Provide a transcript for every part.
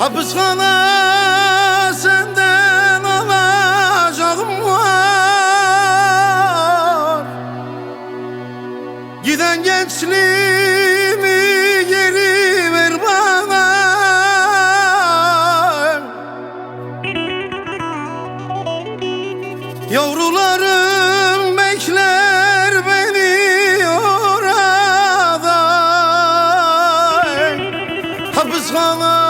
Hapishane senden alacağım var. Giden gençliğimi geri ver bana. Yavrularım bekler beni orada. Hapishane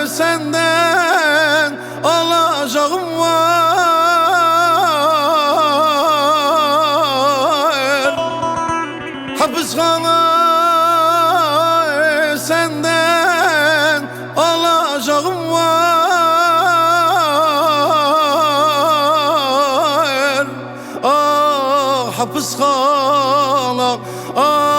senden alacağım var. Hapishane senden alacağım var. Ah hapishane, ah